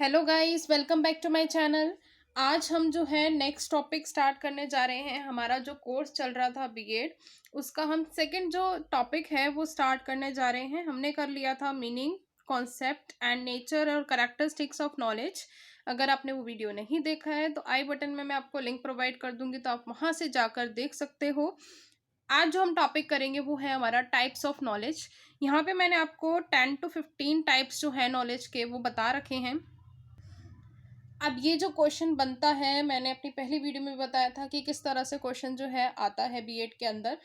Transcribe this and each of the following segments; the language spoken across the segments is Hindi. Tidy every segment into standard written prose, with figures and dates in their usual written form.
Hello guys, welcome back to my channel. आज हम जो है नेक्स्ट टॉपिक स्टार्ट करने जा रहे हैं। हमारा जो कोर्स चल रहा था बीएड, उसका हम सेकंड जो टॉपिक है वो स्टार्ट करने जा रहे हैं। हमने कर लिया था मीनिंग, कॉन्सेप्ट एंड नेचर और कैरेक्टरिस्टिक्स ऑफ नॉलेज। अगर आपने वो वीडियो नहीं देखा है तो आई बटन में मैं आपको लिंक प्रोवाइड कर दूंगी, तो आप वहां से जाकर देख सकते हो। आज जो हम टॉपिक करेंगे वो है हमारा टाइप्स ऑफ नॉलेज। यहाँ पे मैंने आपको 10 to 15 टाइप्स जो है नॉलेज के वो बता रखे हैं। अब ये जो क्वेश्चन बनता है, मैंने अपनी पहली वीडियो में बताया था कि किस तरह से क्वेश्चन जो है आता है बीएड के अंदर।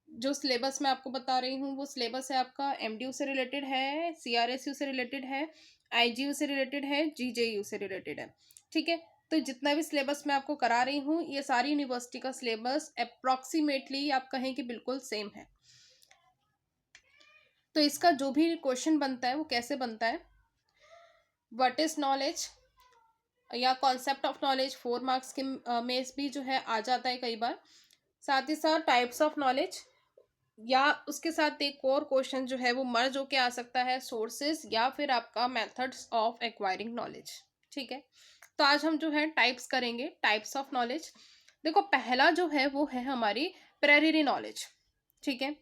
जो सिलेबस मैं आपको बता रही हूँ वो सिलेबस है आपका एमडीयू से रिलेटेड है, सीआरएसयू से रिलेटेड है, आईजीयू से रिलेटेड है, जीजेयू से रिलेटेड है। ठीक है, तो जितना भी सिलेबस मैं आपको करा रही हूँ ये सारी यूनिवर्सिटी का सिलेबस अप्रॉक्सीमेटली आप कहें कि बिल्कुल सेम है। तो इसका जो भी क्वेश्चन बनता है वो कैसे बनता है, व्हाट इज नॉलेज या कॉन्सेप्ट ऑफ नॉलेज 4 मार्क्स के में भी जो है आ जाता है कई बार। साथ ही साथ टाइप्स ऑफ नॉलेज, या उसके साथ एक और क्वेश्चन जो है वो मर्ज होके आ सकता है, सोर्सेज या फिर आपका मेथड्स ऑफ एक्वायरिंग नॉलेज। ठीक है, तो आज हम जो है टाइप्स करेंगे, टाइप्स ऑफ नॉलेज। देखो, पहला जो है वो है हमारी प्रायरी नॉलेज। ठीक है,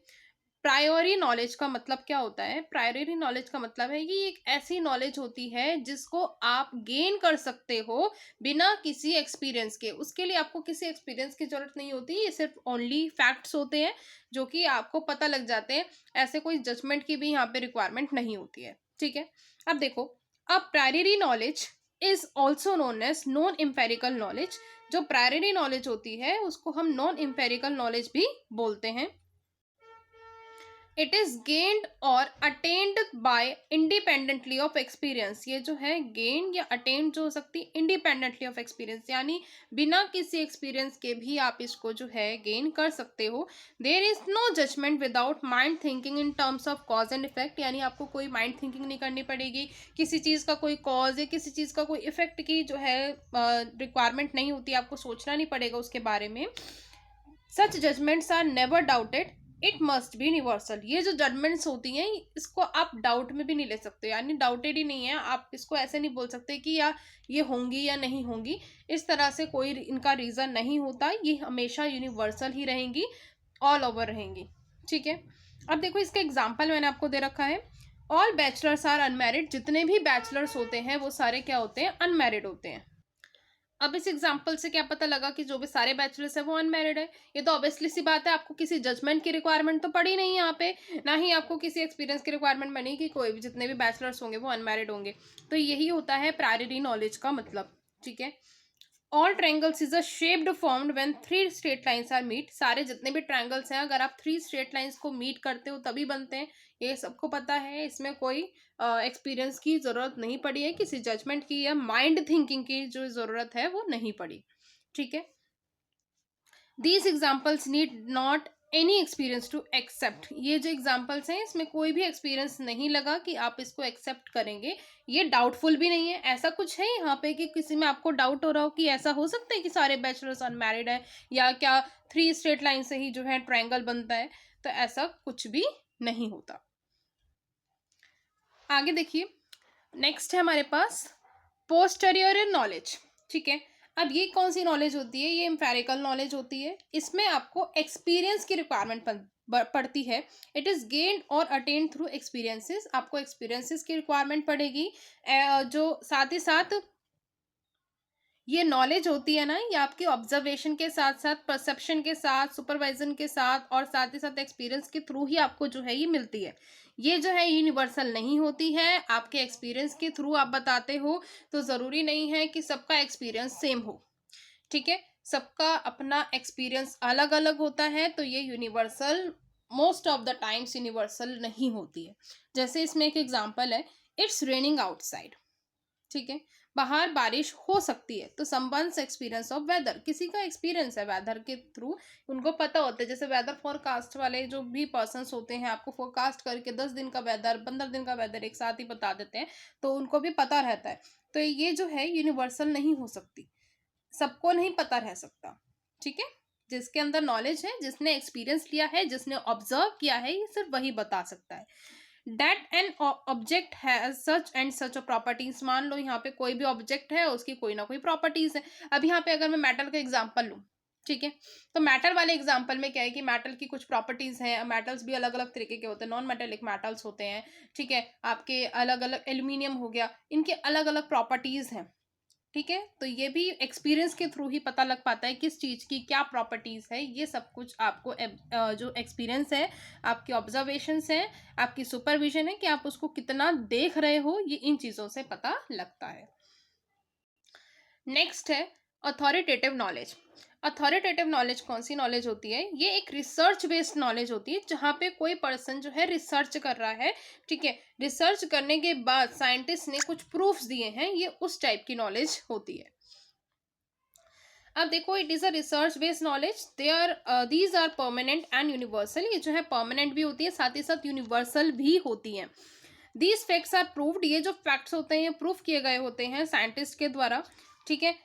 प्रायोरी नॉलेज का मतलब क्या होता है? प्रायोरी नॉलेज का मतलब है कि एक ऐसी नॉलेज होती है जिसको आप गेन कर सकते हो बिना किसी एक्सपीरियंस के। उसके लिए आपको किसी एक्सपीरियंस की जरूरत नहीं होती, ये सिर्फ ओनली फैक्ट्स होते हैं जो कि आपको पता लग जाते हैं। ऐसे कोई जजमेंट की भी यहाँ पे रिक्वायरमेंट नहीं होती है। ठीक है, अब देखो, अब priori knowledge is also known as non empirical knowledge. जो प्रायरी नॉलेज होती है उसको हम नॉन एम्पेरिकल नॉलेज भी बोलते हैं। इट इज गेन्ड और attend bye independently of experience. ये जो है गेन या अटेन्ड जो हो सकती है इंडिपेंडेंटली ऑफ एक्सपीरियंस, यानी बिना किसी एक्सपीरियंस के भी आप इसको जो है गेन कर सकते हो। There is no judgement without mind thinking in terms of cause and effect, यानी आपको कोई माइंड थिंकिंग नहीं करनी पड़ेगी। किसी चीज़ का कोई कॉज या किसी चीज़ का कोई इफेक्ट की जो है रिक्वायरमेंट नहीं होती, आपको सोचना नहीं पड़ेगा उसके बारे में। Such judgments are never doubted, it must be universal. ये जो जजमेंट्स होती हैं इसको आप डाउट में भी नहीं ले सकते, यानी डाउटेड ही नहीं है। आप इसको ऐसे नहीं बोल सकते कि या ये होंगी या नहीं होंगी, इस तरह से कोई इनका रीज़न नहीं होता। ये हमेशा यूनिवर्सल ही रहेंगी, ऑल ओवर रहेंगी। ठीक है, अब देखो इसका एग्जाम्पल मैंने आपको दे रखा है। All bachelors are unmarried. जितने भी बैचलर्स होते हैं वो सारे क्या होते हैं? अनमैरिड होते हैं। अब इस एग्जाम्पल से क्या पता लगा कि जो भी सारे बैचलर्स है वो अनमैरिड है? ये तो ऑब्वियसली सी बात है, आपको किसी जजमेंट की रिक्वायरमेंट तो पड़ी नहीं यहाँ पे, ना ही आपको किसी एक्सपीरियंस की रिक्वायरमेंट बनी कि कोई भी जितने भी बैचलर्स होंगे वो अनमैरिड होंगे। तो यही होता है प्रायरी नॉलेज का मतलब। ठीक है, all triangles is a shaped formed when 3 straight lines are meet. सारे जितने भी ट्रायंगल्स हैं अगर आप 3 स्ट्रेट लाइंस को मीट करते हो तभी बनते हैं, ये सबको पता है। इसमें कोई एक्सपीरियंस की जरूरत नहीं पड़ी है, किसी जजमेंट की या माइंड थिंकिंग की जो जरूरत है वो नहीं पड़ी। ठीक है, these examples need not any experience to accept. ये जो एग्जाम्पल्स हैं इसमें कोई भी एक्सपीरियंस नहीं लगा कि आप इसको एक्सेप्ट करेंगे। ये डाउटफुल भी नहीं है। ऐसा कुछ है यहाँ पे कि किसी में आपको डाउट हो रहा हो कि ऐसा हो सकता है कि सारे बैचलर्स अनमैरिड है, या क्या 3 स्ट्रेट लाइन से ही जो है ट्रायंगल बनता है? तो ऐसा कुछ भी नहीं होता। आगे देखिए, नेक्स्ट है हमारे पास पोस्टेरियर नॉलेज। ठीक है, अब ये कौन सी नॉलेज होती है? ये एम्पेरिकल नॉलेज होती है। इसमें आपको एक्सपीरियंस की रिक्वायरमेंट पड़ती है। इट इज गेन्ड और अटेन्ड थ्रू एक्सपीरियंसेस। आपको एक्सपीरियंसेस की रिक्वायरमेंट पड़ेगी। जो साथ ही साथ ये नॉलेज होती है ना, ये आपके ऑब्जर्वेशन के साथ साथ, परसेप्शन के साथ, सुपरवाइजन के साथ और साथ ही साथ एक्सपीरियंस के थ्रू ही आपको जो है ये मिलती है। ये जो है यूनिवर्सल नहीं होती है। आपके एक्सपीरियंस के थ्रू आप बताते हो तो ज़रूरी नहीं है कि सबका एक्सपीरियंस सेम हो। ठीक है, सबका अपना एक्सपीरियंस अलग अलग होता है, तो ये universal most of the times universal नहीं होती है। जैसे इसमें एक एग्जांपल है, इट्स रेनिंग आउटसाइड। ठीक है, बाहर बारिश हो सकती है। तो समवन्स एक्सपीरियंस ऑफ वेदर, किसी का एक्सपीरियंस है वेदर के थ्रू, उनको पता होता है। जैसे वेदर फोरकास्ट वाले जो भी पर्सन्स होते हैं आपको फोरकास्ट करके 10 दिन का वेदर, 15 दिन का वेदर एक साथ ही बता देते हैं, तो उनको भी पता रहता है। तो ये जो है यूनिवर्सल नहीं हो सकती, सबको नहीं पता रह सकता। ठीक है, जिसके अंदर नॉलेज है, जिसने एक्सपीरियंस लिया है, जिसने ऑब्जर्व किया है, ये सिर्फ वही बता सकता है। That an object has such and such a properties. मान लो यहाँ पे कोई भी ऑब्जेक्ट है, उसकी कोई ना कोई प्रॉपर्टीज है। अब यहाँ पे अगर मैं मेटल का एग्जांपल लूँ, ठीक है, तो मेटल वाले एग्जांपल में क्या है कि मेटल की कुछ प्रॉपर्टीज हैं। मेटल्स भी अलग अलग तरीके के होते हैं, नॉन मेटेलिक मेटल्स होते हैं, ठीक है, आपके अलग अलग एल्यूमिनियम हो गया, इनके अलग अलग प्रॉपर्टीज हैं, ठीक है। तो ये भी एक्सपीरियंस के थ्रू ही पता लग पाता है किस चीज़ की क्या प्रॉपर्टीज है। ये सब कुछ आपको जो एक्सपीरियंस है, आपके ऑब्जर्वेशंस हैं, आपकी सुपरविजन है कि आप उसको कितना देख रहे हो, ये इन चीज़ों से पता लगता है। नेक्स्ट है अथॉरिटेटिव नॉलेज। अथॉरिटेटिव नॉलेज कौन सी नॉलेज होती है? ये एक रिसर्च बेस्ड नॉलेज होती है, जहाँ पे कोई पर्सन जो है रिसर्च कर रहा है, ठीक है, रिसर्च करने के बाद साइंटिस्ट ने कुछ प्रूफ्स दिए हैं, ये उस टाइप की नॉलेज होती है। अब देखो, it is a research based knowledge, these are permanent and universal. ये जो है परमानेंट भी होती है, साथ ही साथ यूनिवर्सल भी होती है। दीज फैक्ट्स आर प्रूव्ड, ये जो फैक्ट्स होते हैं ये प्रूफ किए गए होते हैं साइंटिस्ट के द्वारा, ठीक है।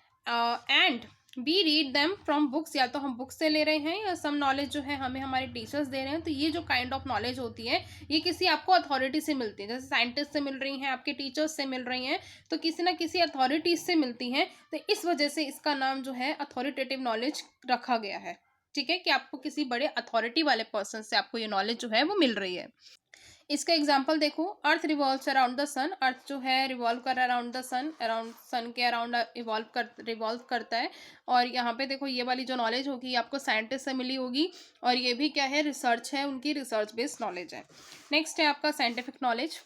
And we read them from books, या तो हम बुक्स से ले रहे हैं या सम नॉलेज जो है हमें हमारे टीचर्स दे रहे हैं। तो ये जो काइंड ऑफ नॉलेज होती है, ये किसी आपको अथॉरिटी से मिलती है, जैसे साइंटिस्ट से मिल रही हैं, आपके टीचर्स से मिल रही हैं, तो किसी ना किसी अथॉरिटी से मिलती हैं। तो इस वजह से इसका नाम जो है अथॉरिटेटिव नॉलेज रखा गया है, ठीक है, कि आपको किसी बड़े अथॉरिटी वाले पर्सन से आपको ये नॉलेज जो है वो मिल रही है। इसका एग्जाम्पल देखो, earth revolves around the sun. Earth जो है रिवॉल्व कर around the sun, around sun के अराउंड रिवॉल्व करता है। और यहाँ पे देखो, ये वाली जो नॉलेज होगी ये आपको साइंटिस्ट से मिली होगी, और ये भी क्या है, रिसर्च है, उनकी रिसर्च बेस्ड नॉलेज है। नेक्स्ट है आपका साइंटिफिक नॉलेज।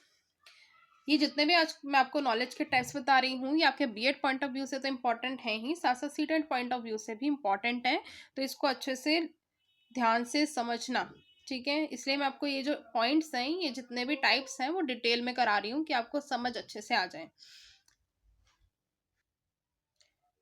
ये जितने भी आज मैं आपको नॉलेज के टाइप्स बता रही हूँ, ये आपके बीएड पॉइंट ऑफ व्यू से तो इम्पॉर्टेंट है ही, साथ साथ सीटेट पॉइंट ऑफ व्यू से भी इम्पॉर्टेंट है। तो इसको अच्छे से ध्यान से समझना, ठीक है। इसलिए मैं आपको ये जो पॉइंट्स हैं, ये जितने भी टाइप्स हैं, वो डिटेल में करा रही हूँ कि आपको समझ अच्छे से आ जाए।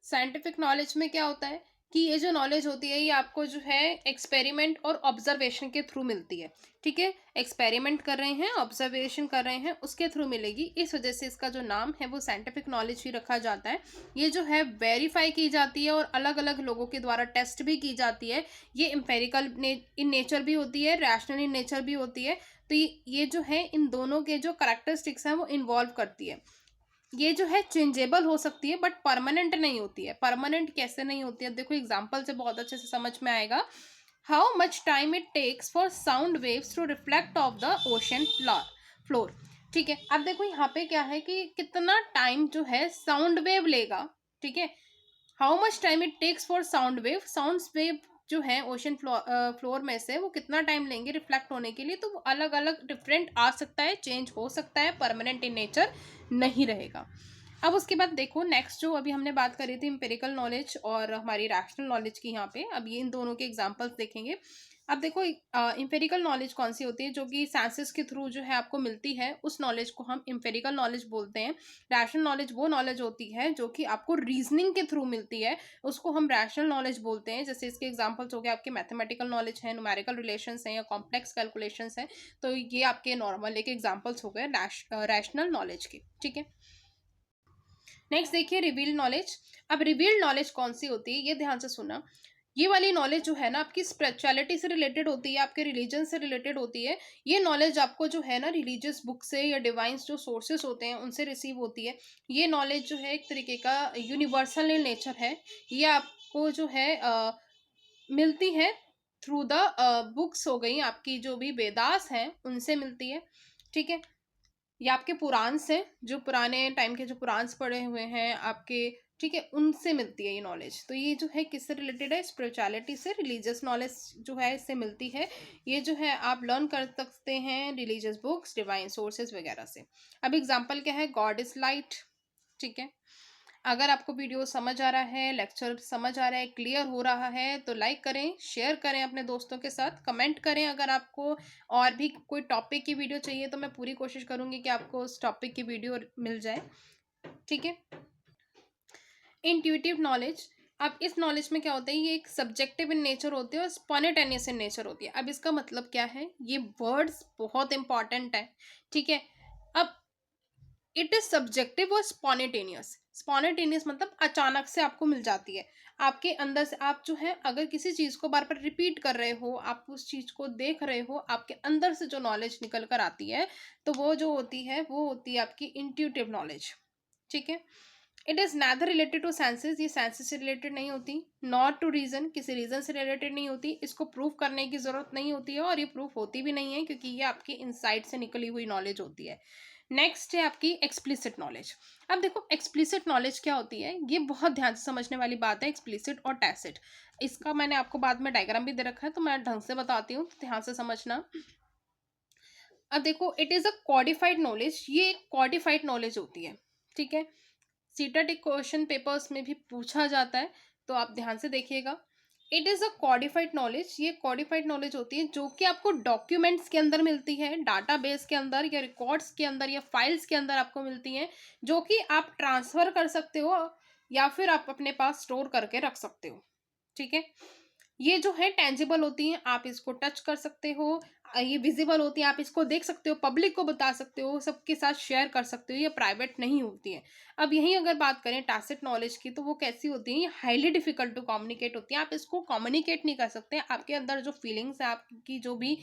साइंटिफिक नॉलेज में क्या होता है कि ये जो नॉलेज होती है ये आपको जो है एक्सपेरिमेंट और ऑब्जर्वेशन के थ्रू मिलती है, ठीक है। एक्सपेरिमेंट कर रहे हैं, ऑब्जर्वेशन कर रहे हैं, उसके थ्रू मिलेगी। इस वजह से इसका जो नाम है वो साइंटिफिक नॉलेज ही रखा जाता है। ये जो है वेरीफाई की जाती है और अलग अलग लोगों के द्वारा टेस्ट भी की जाती है। ये एम्पेरिकल इन नेचर भी होती है, रैशनल इन नेचर भी होती है। तो ये जो है इन दोनों के जो करेक्टरिस्टिक्स हैं वो इन्वॉल्व करती है। ये जो है चेंजेबल हो सकती है, बट परमानेंट नहीं होती है। परमानेंट कैसे नहीं होती है, देखो एग्जांपल से बहुत अच्छे से समझ में आएगा। How much time it takes for sound waves to reflect off the ocean floor, ठीक है। अब देखो यहाँ पे क्या है कि कितना टाइम जो है साउंड वेव लेगा, ठीक है। How much time it takes for sound wave जो है ओशन फ्लोर में से वो कितना टाइम लेंगे रिफ्लेक्ट होने के लिए। तो वो अलग अलग डिफरेंट आ सकता है, चेंज हो सकता है, परमानेंट इन नेचर नहीं रहेगा। अब उसके बाद देखो, नेक्स्ट जो अभी हमने बात करी थी एम्पिरिकल नॉलेज और हमारी रैशनल नॉलेज की, यहाँ पे अब ये इन दोनों के एग्जांपल्स देखेंगे। अब देखो, एम्पिरिकल नॉलेज कौन सी होती है, जो कि सेंसेस के थ्रू जो है आपको मिलती है, उस नॉलेज को हम एम्पिरिकल नॉलेज बोलते हैं। रैशनल नॉलेज वो नॉलेज होती है जो कि आपको रीजनिंग के थ्रू मिलती है, उसको हम रैशनल नॉलेज बोलते हैं। जैसे इसके एग्जांपल्स हो गए आपके मैथमेटिकल नॉलेज है, न्यूमेरिकल रिलेशंस हैं या कॉम्प्लेक्स कैलकुलेशंस हैं। तो ये आपके नॉर्मल एक एग्जांपल्स हो गए रैशनल नॉलेज के, ठीक है। नेक्स्ट देखिए रिवील्ड नॉलेज। अब रिवील्ड नॉलेज कौन सी होती है, ये ध्यान से सुना। ये वाली नॉलेज जो है ना आपकी स्पिरिचुअलिटी से रिलेटेड होती है, आपके रिलीजन से रिलेटेड होती है। ये नॉलेज आपको जो है ना रिलीजियस बुक से या डिवाइंस जो सोर्सेस होते हैं उनसे रिसीव होती है। ये नॉलेज जो है एक तरीके का यूनिवर्सल इन नेचर है। ये आपको जो है मिलती है थ्रू द बुक्स, हो गई आपकी जो भी वेदास हैं उनसे मिलती है, ठीक है। ये आपके पुराण से, जो पुराने टाइम के जो पुराण पढ़े हुए हैं आपके, ठीक है, उनसे मिलती है ये नॉलेज। तो ये जो है किससे रिलेटेड है, स्पिरिचुअलिटी से, रिलीजियस नॉलेज जो है इससे मिलती है। ये जो है आप लर्न कर सकते हैं रिलीजियस बुक्स, डिवाइन सोर्सेज वगैरह से। अब एग्जाम्पल क्या है, गॉड इज लाइट, ठीक है। अगर आपको वीडियो समझ आ रहा है, लेक्चर समझ आ रहा है, क्लियर हो रहा है, तो लाइक करें, शेयर करें अपने दोस्तों के साथ, कमेंट करें। अगर आपको और भी कोई टॉपिक की वीडियो चाहिए तो मैं पूरी कोशिश करूंगी कि आपको उस टॉपिक की वीडियो मिल जाए, ठीक है। Intuitive knowledge. अब इस नॉलेज में क्या होता है, ये एक सब्जेक्टिव इन नेचर होती है और स्पॉन्टेनियस इन नेचर होती है। अब इसका मतलब क्या है, ये वर्ड्स बहुत इंपॉर्टेंट है, ठीक है। अब इट इज सब्जेक्टिव और स्पॉन्टेनियस। स्पॉन्टेनियस मतलब अचानक से आपको मिल जाती है, आपके अंदर से। आप जो है अगर किसी चीज को बार बार रिपीट कर रहे हो, आप उस चीज को देख रहे हो, आपके अंदर से जो नॉलेज निकल कर आती है, तो वो जो होती है वो होती है आपकी इंट्यूटिव नॉलेज। ठीक है। It is neither related to senses, ये सेंसेस से रिलेटेड नहीं होती, नॉट टू रीजन, किसी रीजन से रिलेटेड नहीं होती, इसको प्रूव करने की जरूरत नहीं होती है, और ये प्रूफ होती भी नहीं है, क्योंकि ये आपकी इनसाइट से निकली हुई नॉलेज होती है। नेक्स्ट है आपकी एक्सप्लिसिट नॉलेज। अब देखो एक्सप्लिसिट नॉलेज क्या होती है, ये बहुत ध्यान से समझने वाली बात है, एक्सप्लिसिट और टैसिट। इसका मैंने आपको बाद में डायग्राम भी दे रखा है, तो मैं ढंग से बताती हूँ, ध्यान से समझना। अब देखो इट इज अ कॉडिफाइड नॉलेज, ये कॉडिफाइड नॉलेज होती है। ठीक है। सीटेट क्वेश्चन पेपर्स में भी पूछा जाता है, तो आप ध्यान से देखिएगा। इट इज़ अ कॉडिफाइड नॉलेज, ये कॉडिफाइड नॉलेज होती है जो कि आपको डॉक्यूमेंट्स के अंदर मिलती है, डाटाबेस के अंदर या रिकॉर्ड्स के अंदर या फाइल्स के अंदर आपको मिलती हैं, जो कि आप ट्रांसफ़र कर सकते हो या फिर आप अपने पास स्टोर करके रख सकते हो। ठीक है। ये जो है टेंजिबल होती हैं, आप इसको टच कर सकते हो, ये विजिबल होती है, आप इसको देख सकते हो, पब्लिक को बता सकते हो, सबके साथ शेयर कर सकते हो, ये प्राइवेट नहीं होती है। अब यहीं अगर बात करें टैसिट नॉलेज की, तो वो कैसी होती है, ये हाईली डिफिकल्ट टू कम्युनिकेट होती है, आप इसको कम्युनिकेट नहीं कर सकते, आपके अंदर जो फीलिंग्स है, आपकी जो भी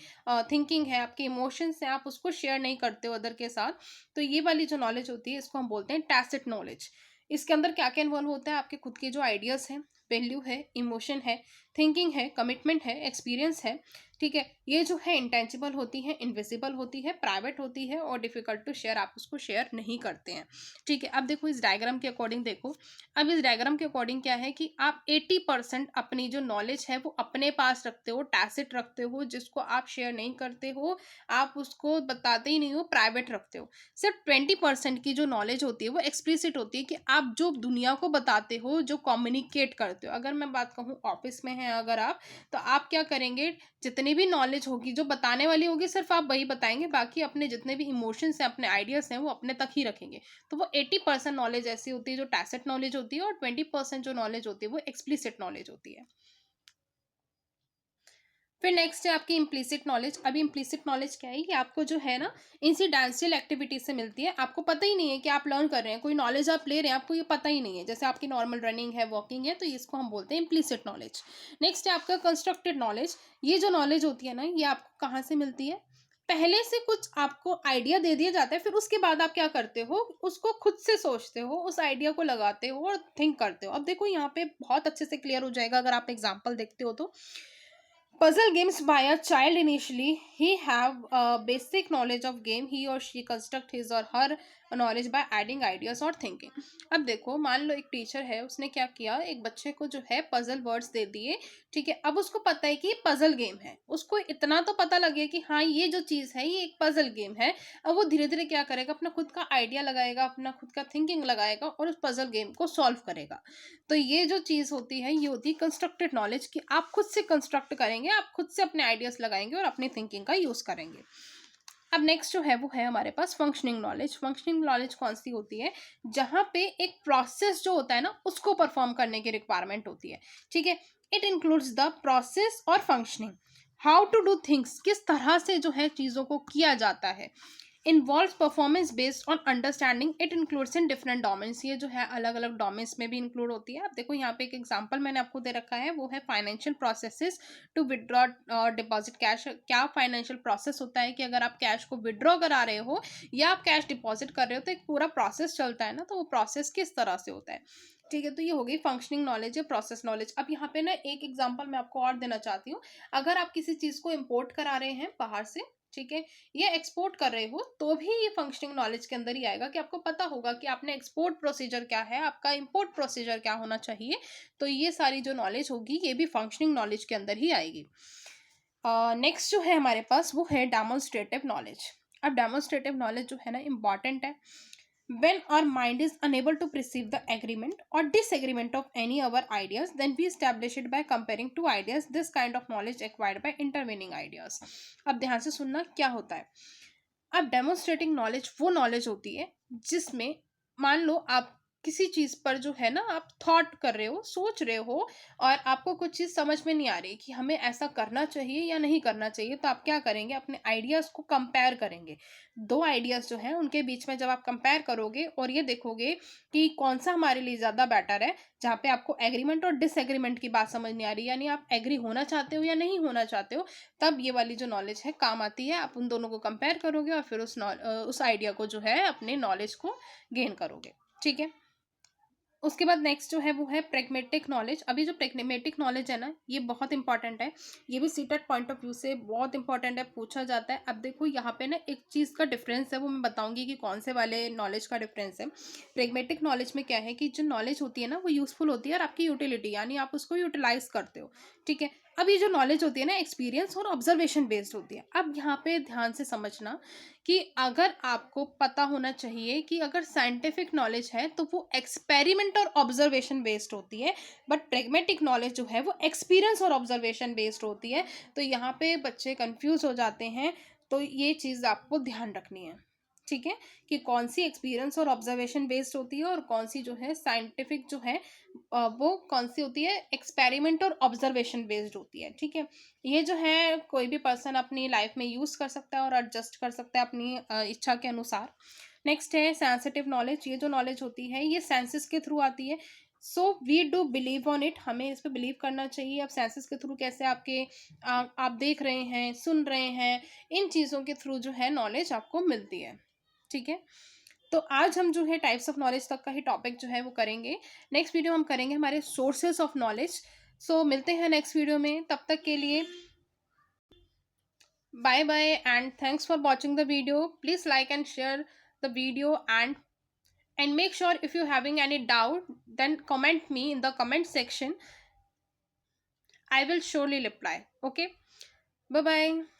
थिंकिंग है, आपके इमोशंस हैं, आप उसको शेयर नहीं करते हो अदर के साथ। तो ये वाली जो नॉलेज होती है, इसको हम बोलते हैं टैसिट नॉलेज। इसके अंदर क्या क्या इन्वॉल्व होता है, आपके खुद के जो आइडियाज़ हैं, वैल्यू है, इमोशन है, थिंकिंग है, कमिटमेंट है, एक्सपीरियंस है। ठीक है। ये जो है इंटेंजिबल होती है, इनविजिबल होती है, प्राइवेट होती है और डिफिकल्ट टू शेयर, आप उसको शेयर नहीं करते हैं। ठीक है। अब देखो इस डायग्राम के अकॉर्डिंग देखो, अब इस डायग्राम के अकॉर्डिंग क्या है कि आप 80% अपनी जो नॉलेज है वो अपने पास रखते हो, टैसिट रखते हो, जिसको आप शेयर नहीं करते हो, आप उसको बताते ही नहीं हो, प्राइवेट रखते हो। सिर्फ 20% की जो नॉलेज होती है वो एक्सप्लिसिट होती है, कि आप जो दुनिया को बताते हो, जो कम्युनिकेट करते हो। अगर मैं बात कहूँ ऑफिस में है अगर आप, तो आप क्या करेंगे, जितनी भी नॉलेज होगी जो बताने वाली होगी सिर्फ आप वही बताएंगे, बाकी अपने जितने भी इमोशंस हैं, अपने आइडियाज हैं, वो अपने तक ही रखेंगे। तो वो 80% नॉलेज ऐसी होती है जो टैसिट नॉलेज होती है, और 20% जो नॉलेज होती है वो एक्सप्लिसिट नॉलेज होती है। फिर नेक्स्ट है आपकी इम्प्लिसिट नॉलेज। अभी इम्प्लिसिट नॉलेज क्या है, कि आपको जो है ना इंसिडेंशियल एक्टिविटी से मिलती है, आपको पता ही नहीं है कि आप लर्न कर रहे हैं, कोई नॉलेज आप ले रहे हैं, आपको ये पता ही नहीं है, जैसे आपकी नॉर्मल रनिंग है, वॉकिंग है, तो इसको हम बोलते हैं इम्प्लिसिट नॉलेज। नेक्स्ट है आपका कंस्ट्रक्टेड नॉलेज। ये जो नॉलेज होती है ना, ये आपको कहाँ से मिलती है, पहले से कुछ आपको आइडिया दे दिया जाता है, फिर उसके बाद आप क्या करते हो, उसको खुद से सोचते हो, उस आइडिया को लगाते हो और थिंक करते हो। अब देखो यहाँ पे बहुत अच्छे से क्लियर हो जाएगा अगर आप एग्जाम्पल देखते हो तो। Puzzle games by a child initially, he have a basic knowledge of game. He or she construct his or her knowledge by adding ideas or thinking. अब देखो मान लो एक टीचर है, उसने क्या किया, एक बच्चे को जो है पजल वर्ड्स दे दिए। ठीक है। अब उसको पता है कि ये पजल गेम है, उसको इतना तो पता लगे कि हाँ ये जो चीज़ है ये एक पजल गेम है। अब वो धीरे धीरे क्या करेगा, अपना खुद का आइडिया लगाएगा, अपना खुद का थिंकिंग लगाएगा और उस पजल गेम को सॉल्व करेगा। तो ये जो चीज़ होती है, ये होती है कंस्ट्रक्टेड नॉलेज, कि आप खुद से कंस्ट्रक्ट करेंगे, आप खुद से अपने आइडियाज़ लगाएंगे और अपनी थिंकिंग का यूज़ करेंगे। अब नेक्स्ट जो है वो है हमारे पास फंक्शनिंग नॉलेज। फंक्शनिंग नॉलेज कौन सी होती है, जहाँ पे एक प्रोसेस जो होता है ना उसको परफॉर्म करने की रिक्वायरमेंट होती है। ठीक है। इट इंक्लूड्स द प्रोसेस और functioning, how to do things, किस तरह से जो है चीज़ों को किया जाता है। Involve performance based on understanding, it includes in different domains, ये जो है अलग अलग डोमेन्स में भी इंक्लूड होती है। अब देखो यहाँ पे एक एग्जांपल मैंने आपको दे रखा है, वो है financial processes to withdraw deposit cash. क्या फाइनेंशियल प्रोसेस होता है, कि अगर आप कैश को विड्रॉ करा रहे हो या आप कैश डिपॉजिट कर रहे हो, तो एक पूरा प्रोसेस चलता है ना, तो वो प्रोसेस किस तरह से होता है। ठीक है। तो ये हो गई फंक्शनिंग नॉलेज या प्रोसेस नॉलेज। अब यहाँ पे ना एक एग्जांपल मैं आपको और देना चाहती हूँ। अगर आप किसी चीज़ को इम्पोर्ट करा रहे हैं बाहर से, ठीक है, ये एक्सपोर्ट कर रहे हो, तो भी ये फंक्शनिंग नॉलेज के अंदर ही आएगा, कि आपको पता होगा कि आपने एक्सपोर्ट प्रोसीजर क्या है, आपका इंपोर्ट प्रोसीजर क्या होना चाहिए। तो ये सारी जो नॉलेज होगी ये भी फंक्शनिंग नॉलेज के अंदर ही आएगी। नेक्स्ट जो है हमारे पास वो है डेमोन्स्ट्रेटिव नॉलेज। अब डेमोन्स्ट्रेटिव नॉलेज जो है ना इम्पॉर्टेंट है। When our mind is unable to perceive the agreement or disagreement of any our ideas, then we establish it by comparing two ideas. This kind of knowledge acquired by intervening ideas. अब ध्यान से सुनना क्या होता है। अब डेमोन्स्ट्रेटिंग नॉलेज वो नॉलेज होती है जिसमें मान लो आप किसी चीज़ पर जो है ना आप थॉट कर रहे हो, सोच रहे हो और आपको कुछ चीज़ समझ में नहीं आ रही कि हमें ऐसा करना चाहिए या नहीं करना चाहिए, तो आप क्या करेंगे, अपने आइडियाज़ को कंपेयर करेंगे। 2 आइडियाज़ जो हैं उनके बीच में जब आप कंपेयर करोगे और ये देखोगे कि कौन-सा हमारे लिए ज़्यादा बेटर है, जहाँ पे आपको एग्रीमेंट और डिसएग्रीमेंट की बात समझ नहीं आ रही, यानी आप एग्री होना चाहते हो या नहीं होना चाहते हो, तब ये वाली जो नॉलेज है काम आती है। आप उन दोनों को कंपेयर करोगे और फिर उस आइडिया को जो है अपने नॉलेज को गेन करोगे। ठीक है? उसके बाद नेक्स्ट जो है वो है प्रैग्मेटिक नॉलेज। अभी जो प्रैग्मेटिक नॉलेज है ना, ये बहुत इंपॉर्टेंट है। ये भी सीटेट पॉइंट ऑफ व्यू से बहुत इंपॉर्टेंट है, पूछा जाता है। अब देखो यहाँ पे ना एक चीज़ का डिफरेंस है, वो मैं बताऊंगी कि कौन से वाले नॉलेज का डिफरेंस है। प्रैग्मेटिक नॉलेज में क्या है कि जो नॉलेज होती है ना वो यूजफुल होती है और आपकी यूटिलिटी, यानी आप उसको यूटिलाइज करते हो। ठीक है। अब ये जो नॉलेज होती है ना एक्सपीरियंस और ऑब्जर्वेशन बेस्ड होती है। अब यहाँ पे ध्यान से समझना कि अगर आपको पता होना चाहिए कि अगर साइंटिफिक नॉलेज है तो वो एक्सपेरिमेंट और ऑब्जर्वेशन बेस्ड होती है, बट प्रेगमेटिक नॉलेज जो है वो एक्सपीरियंस और ऑब्जर्वेशन बेस्ड होती है। तो यहाँ पे बच्चे कंफ्यूज हो जाते हैं, तो ये चीज़ आपको ध्यान रखनी है। ठीक है, कि कौन सी एक्सपीरियंस और ऑब्जर्वेशन बेस्ड होती है और कौन सी जो है साइंटिफिक जो है वो कौन सी होती है एक्सपेरिमेंट और ऑब्जर्वेशन बेस्ड होती है। ठीक है, ये जो है कोई भी पर्सन अपनी लाइफ में यूज़ कर सकता है और एडजस्ट कर सकता है अपनी इच्छा के अनुसार। नेक्स्ट है सेंसिटिव नॉलेज। ये जो नॉलेज होती है ये सेंसेस के थ्रू आती है। So we do believe on it, हमें इस पे बिलीव करना चाहिए। अब सेंसेस के थ्रू कैसे, आपके आप देख रहे हैं, सुन रहे हैं, इन चीज़ों के थ्रू जो है नॉलेज आपको मिलती है। ठीक है, तो आज हम जो है टाइप्स ऑफ नॉलेज तक का ही टॉपिक जो है वो करेंगे। नेक्स्ट वीडियो हम करेंगे हमारे सोर्सेस ऑफ नॉलेज। सो मिलते हैं नेक्स्ट वीडियो में, तब तक के लिए bye bye and thanks for watching the video. Please like and share the video, and make sure if you having any doubt then comment me in the comment section. I will surely reply. Okay, bye bye.